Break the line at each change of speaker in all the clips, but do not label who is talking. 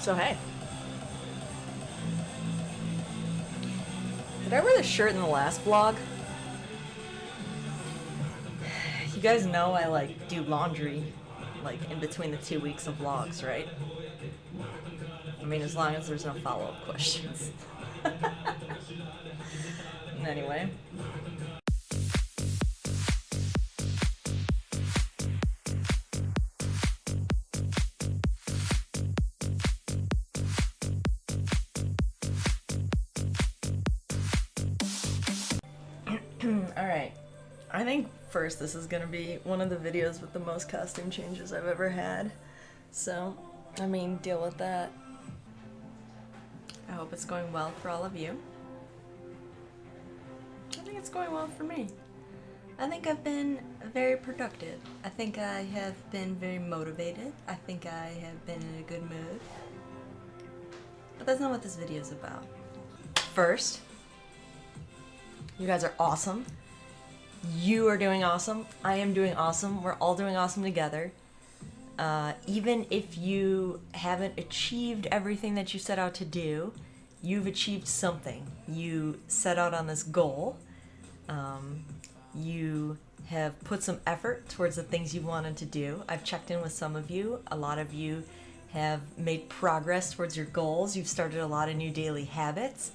So hey. Did I wear this shirt in the last vlog? You guys know I like do laundry like in between the 2 weeks of vlogs, right? I mean, as long as there's no follow-up questions. Anyway. Alright, I think first this is gonna be one of the videos with the most costume changes I've ever had. So, I mean, deal with that. I hope it's going well for all of you. I think it's going well for me. I think I've been very productive. I think I have been very motivated. I think I have been in a good mood. But that's not what this video is about. First, you guys are awesome. You are doing awesome. I am doing awesome. We're all doing awesome together. Even if you haven't achieved everything that you set out to do, you've achieved something. You set out on this goal. You have put some effort towards the things you wanted to do. I've checked in with some of you. A lot of you have made progress towards your goals. You've started a lot of new daily habits.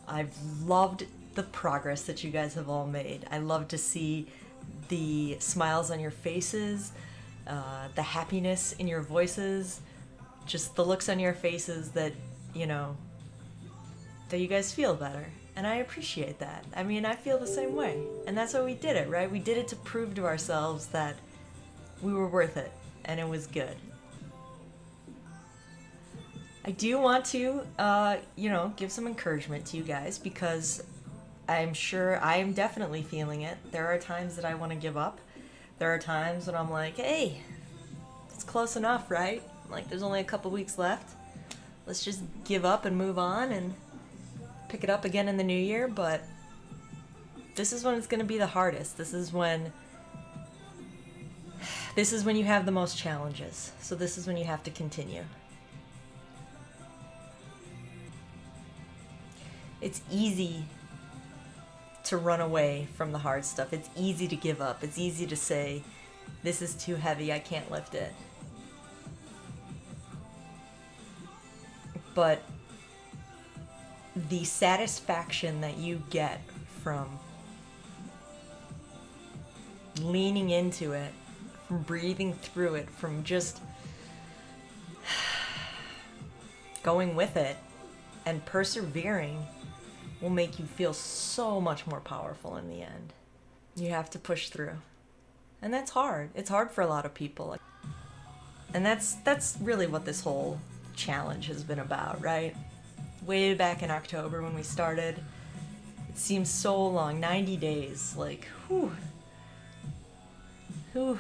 I've loved the progress that you guys have all made. I love to see the smiles on your faces, the happiness in your voices, just the looks on your faces that, you know, that you guys feel better. And I appreciate that. I mean, I feel the same way. And that's why we did it, right? We did it to prove to ourselves that we were worth it and it was good. I do want to, you know, give some encouragement to you guys because I'm sure I am definitely feeling it. There are times that I want to give up. There are times when I'm like, hey, it's close enough, right? Like, there's only a couple weeks left. Let's just give up and move on and pick it up again in the new year. But this is when it's going to be the hardest. This is when you have the most challenges. So this is when you have to continue. It's easy to run away from the hard stuff. It's easy to give up. It's easy to say, this is too heavy, I can't lift it. But the satisfaction that you get from leaning into it, from breathing through it, from just going with it and persevering will make you feel so much more powerful in the end. You have to push through. And that's hard. It's hard for a lot of people. And that's really what this whole challenge has been about, right? Way back in October when we started, it seems so long, 90 days, like, whew. Who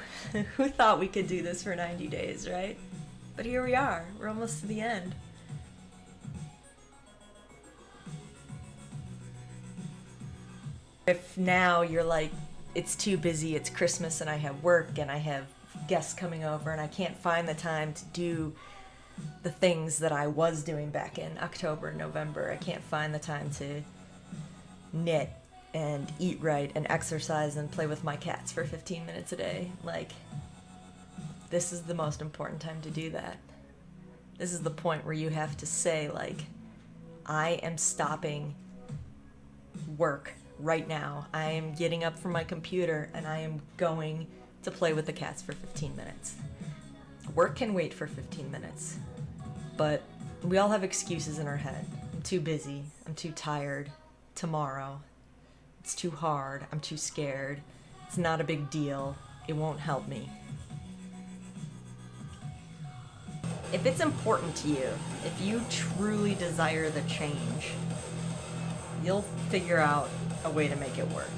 thought we could do this for 90 days, right? But here we are, we're almost to the end. If now you're like, it's too busy, it's Christmas and I have work and I have guests coming over and I can't find the time to do the things that I was doing back in October and November. I can't find the time to knit and eat right and exercise and play with my cats for 15 minutes a day. Like, this is the most important time to do that. This is the point where you have to say, like, I am stopping work right now. I am getting up from my computer and I am going to play with the cats for 15 minutes. Work can wait for 15 minutes, but we all have excuses in our head. I'm too busy, I'm too tired, tomorrow, it's too hard, I'm too scared, it's not a big deal, it won't help me. If it's important to you, if you truly desire the change, you'll figure out a way to make it work.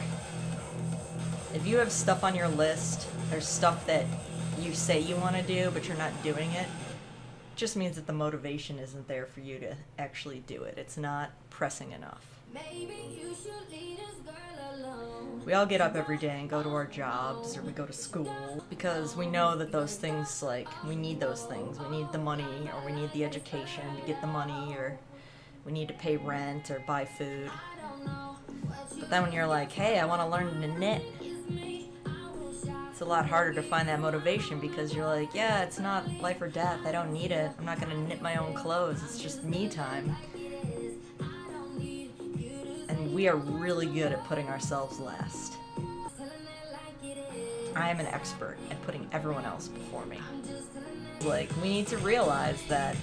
If you have stuff on your list, there's stuff that you say you want to do but you're not doing it, just means that the motivation isn't there for you to actually do it. It's not pressing enough.
Maybe you should lead this girl
We all get up every day and go to our jobs or we go to school because we know that those things, like, we need those things. We need the money, or we need the education to get the money, or we need to pay rent or buy food. But then when you're like, hey, I want to learn to knit, it's a lot harder to find that motivation because you're like, yeah, it's not life or death. I don't need it. I'm not going to knit my own clothes. It's just me time. And we are really good at putting ourselves last. I am an expert at putting everyone else before me. Like, we need to realize that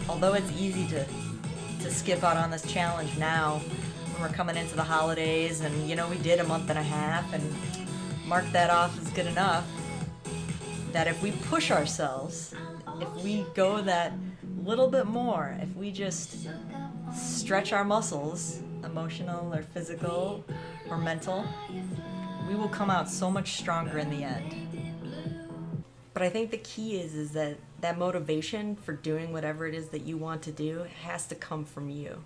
although it's easy to skip out on this challenge now when we're coming into the holidays, and, you know, we did a month and a half and mark that off as good enough, that if we push ourselves, if we go that little bit more, if we just stretch our muscles, emotional or physical or mental, we will come out so much stronger in the end. But I think the key is that motivation for doing whatever it is that you want to do has to come from you.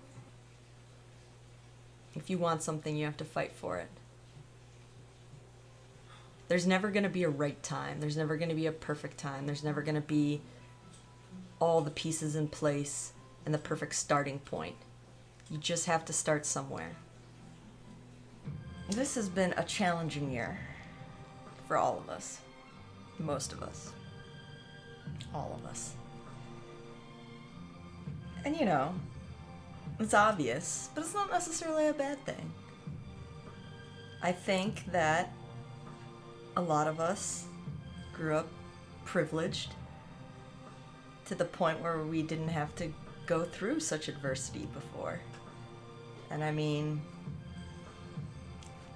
If you want something, you have to fight for it. There's never going to be a right time. There's never going to be a perfect time. There's never going to be all the pieces in place and the perfect starting point. You just have to start somewhere. This has been a challenging year for all of us. Most of us. All of us. And you know, it's obvious, but it's not necessarily a bad thing. I think that a lot of us grew up privileged to the point where we didn't have to go through such adversity before. And I mean,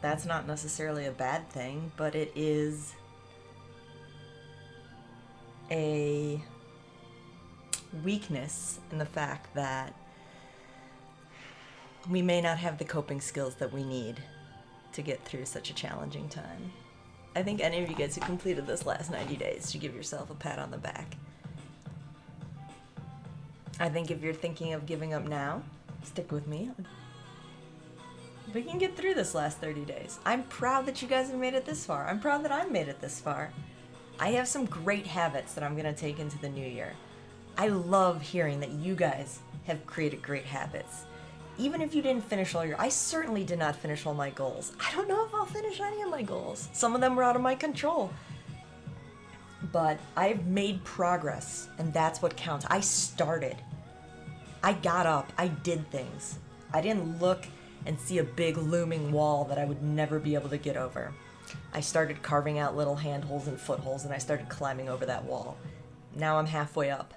that's not necessarily a bad thing, but it is a weakness in the fact that we may not have the coping skills that we need to get through such a challenging time. I think any of you guys who completed this last 90 days should give yourself a pat on the back. I think if you're thinking of giving up now, stick with me. We can get through this last 30 days. I'm proud that you guys have made it this far. I'm proud that I've made it this far. I have some great habits that I'm going to take into the new year. I love hearing that you guys have created great habits. Even if you didn't finish all I certainly did not finish all my goals. I don't know if I'll finish any of my goals. Some of them were out of my control. But I've made progress, and that's what counts. I started. I got up. I did things. I didn't look and see a big looming wall that I would never be able to get over. I started carving out little handholds and footholds, and I started climbing over that wall. Now I'm halfway up.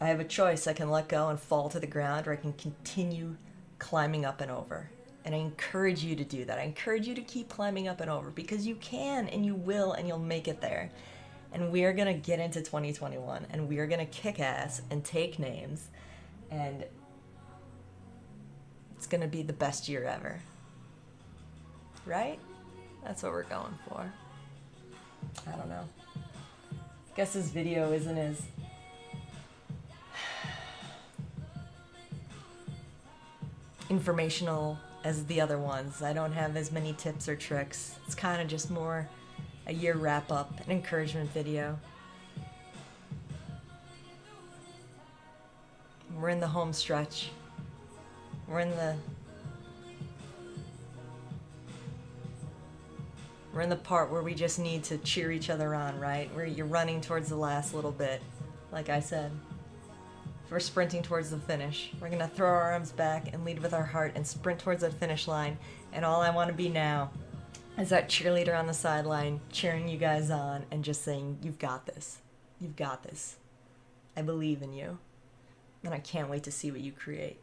I have a choice. I can let go and fall to the ground, or I can continue climbing up and over. And I encourage you to do that. I encourage you to keep climbing up and over, because you can and you will, and you'll make it there. And we are going to get into 2021, and we are going to kick ass and take names, and it's going to be the best year ever. Right? That's what we're going for. I don't know. Guess this video isn't as informational as the other ones. I don't have as many tips or tricks. It's kind of just more a year wrap up, an encouragement video. We're in the home stretch. We're in the part where we just need to cheer each other on, right? Where you're running towards the last little bit, like I said. We're sprinting towards the finish. We're gonna throw our arms back and lead with our heart and sprint towards that finish line. And all I want to be now is that cheerleader on the sideline, cheering you guys on and just saying, you've got this. You've got this. I believe in you. And I can't wait to see what you create.